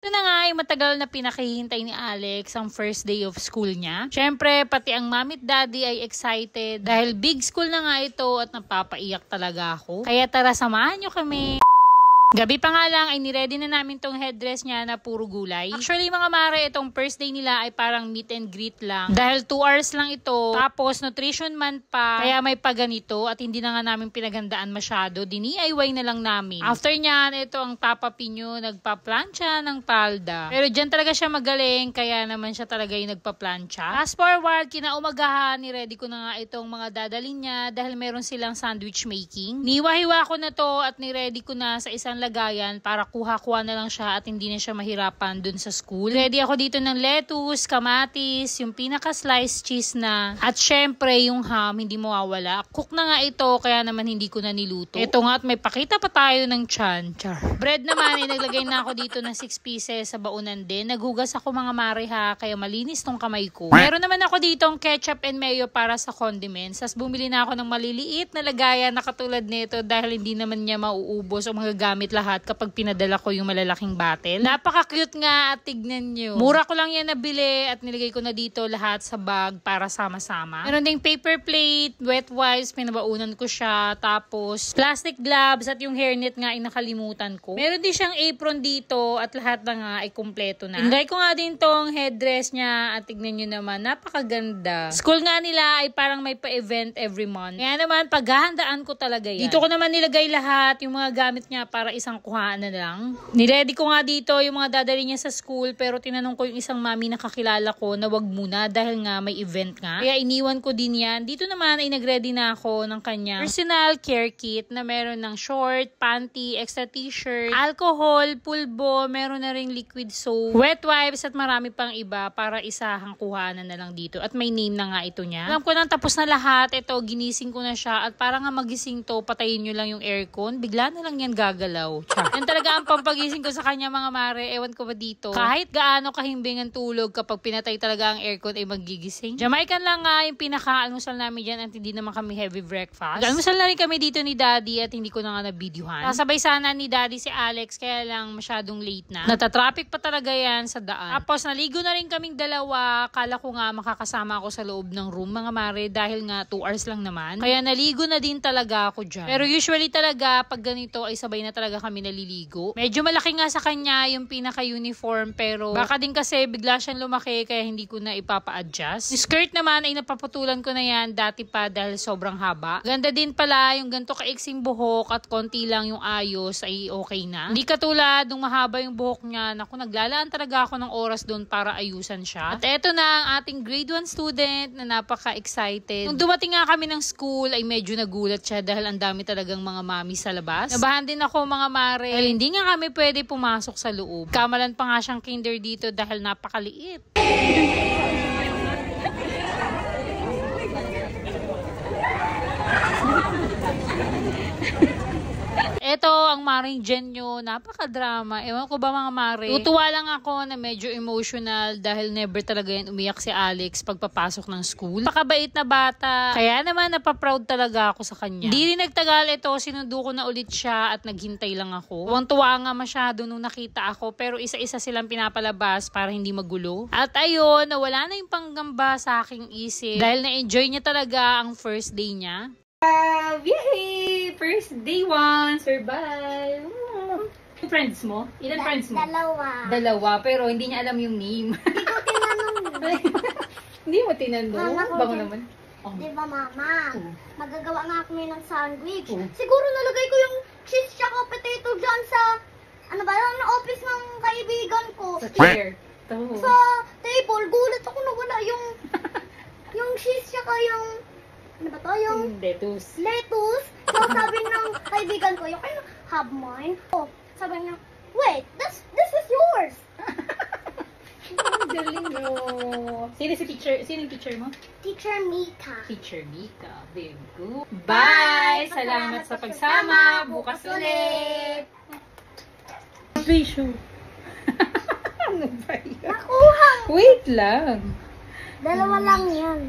Ito na nga ay matagal na pinakihintay ni Alex ang first day of school niya. Siyempre, pati ang mami at daddy ay excited dahil big school na nga ito at napapaiyak talaga ako. Kaya tara, samahan nyo kami. Gabi pa nga lang ay niready na namin tong headdress niya na puro gulay. Actually mga mare, itong first day nila ay parang meet and greet lang. Dahil 2 hours lang ito. Tapos nutrition man pa. Kaya may paganito at hindi na nga namin pinagandaan masyado. DIY na lang namin. After nyan, ito ang Papa Pinyo nagpa-plancha ng palda. Pero dyan talaga siya magaling. Kaya naman siya talaga yung nagpa-plancha. Fast forward, kinaumagahan, niready ko na nga itong mga dadalhin niya dahil meron silang sandwich making. Niwa-hiwa ko na to at niready ko na sa isang lagayan para kuha-kuha na lang siya at hindi na siya mahirapan dun sa school. Ready ako dito ng lettuce, kamatis, yung pinaka-sliced cheese na, at syempre yung ham, hindi mawawala. Cook na nga ito, kaya naman hindi ko na niluto. Ito nga at may pakita pa tayo ng tiyan. Char. Bread naman, naglagay na ako dito ng 6 pieces sa baunan din. Naghugas ako mga mare ha, kaya malinis tong kamay ko. Meron naman ako dito ang ketchup and mayo para sa condiments. As bumili na ako ng maliliit na lagayan na katulad nito dahil hindi naman niya mauubos o magagamit lahat kapag pinadala ko yung malalaking bottle. Napaka-cute nga at tignan nyo. Mura ko lang yan nabili at nilagay ko na dito lahat sa bag para sama-sama. Meron ding paper plate, wet wipes, pinabaunan ko siya. Tapos plastic gloves at yung hairnet nga ay nakalimutan ko. Meron din siyang apron dito at lahat na nga ay kumpleto na. Inlagay ko nga din tong headdress niya at tignan nyo naman, napakaganda. School nga nila ay parang may pa-event every month. Kaya naman paghahandaan ko talaga yan. Dito ko naman nilagay lahat yung mga gamit niya para isang kuhaan na lang. Niready ko nga dito yung mga dadali niya sa school pero tinanong ko yung isang mami na kakilala ko na wag muna dahil nga may event nga. Kaya iniwan ko din yan. Dito naman ay nagready na ako ng kanyang personal care kit na meron ng short, panty, extra t-shirt, alcohol, pulbo, meron na ring liquid soap, wet wipes at marami pang iba para isahang kuhanan na lang dito. At may name na nga ito niya. Alam ko nang tapos na lahat. Ito, ginising ko na siya at para nga magising to, patayin nyo lang yung aircon. Bigla na lang yan gagalaw. Yan talaga ang pampagising ko sa kanya mga mare. Ewan ko ba dito. Kahit gaano kahimbing ang tulog kapag pinatay talaga ang aircon ay magigising. Jamaican lang nga yung pinaka-almusal namin dyan at hindi naman kami heavy breakfast. Almusal na rin kami dito ni Daddy at hindi ko na nga na-videohan. Nasabay sana ni Daddy si Alex kaya lang masyadong late na. Natatraffic pa talaga yan sa daan. Tapos naligo na rin kaming dalawa. Kala ko nga makakasama ako sa loob ng room mga mare dahil nga 2 hours lang naman. Kaya naligo na din talaga ako dyan. Pero usually talaga pag ganito ay sabay na talaga kami naliligo. Medyo malaki nga sa kanya yung pinaka-uniform pero baka din kasi bigla siyang lumaki kaya hindi ko na ipapa-adjust. Yung skirt naman ay napaputulan ko na yan dati pa dahil sobrang haba. Ganda din pala yung ganito kaiksing buhok at konti lang yung ayos ay okay na. Hindi katulad nung mahaba yung buhok niya. Naku, naglalaan talaga ako ng oras doon para ayusan siya. At eto na ang ating grade 1 student na napaka-excited. Nung dumating nga kami ng school ay medyo nagulat siya dahil ang dami talagang mga mami sa labas. Nabahan din ako mga mare. Dahil hindi nga kami pwede pumasok sa loob. Kamalan pa nga siyang kinder dito dahil napakaliit. Ito ang maring Genyo, napaka-drama. Ewan ko ba mga mare? Tutuwa lang ako na medyo emotional dahil never talaga yan umiyak si Alex pagpapasok ng school. Napakabait na bata. Kaya naman napaproud talaga ako sa kanya. Hindi rin nagtagal ito, sinundo ko na ulit siya at naghintay lang ako. Tuwang-tuwa nga masyado nung nakita ako pero isa-isa silang pinapalabas para hindi magulo. At ayun, nawala na yung panggamba sa aking isip dahil na-enjoy niya talaga ang first day niya. Yay! First day 1, survive! Friends mo? Ilan friends mo? Dalawa, pero hindi niya alam yung name. Hindi ko tinanong. Hindi mo tinanong? Bango naman. Oh. Diba mama? Magagawa nga kami ng sandwich. Siguro nalagay ko yung cheese tsaka potato dyan sa, ano ba lang, na office ng kaibigan ko. Sa chair. Sa table, gulat ako na wala yung cheese tsaka yung, ano ba to? Yung lettuce. So sabi ng kaibigan ko, you can have mine. Oh, sabi niya, wait, this is yours. Ang galing mo. Sino yung teacher mo? Teacher Mika. Teacher Mika. Very good. Bye! Salamat sa pagsama. Bukas ulit. Ratio. Ano ba yan? Nakuha. Wait lang. Dalawa lang yan.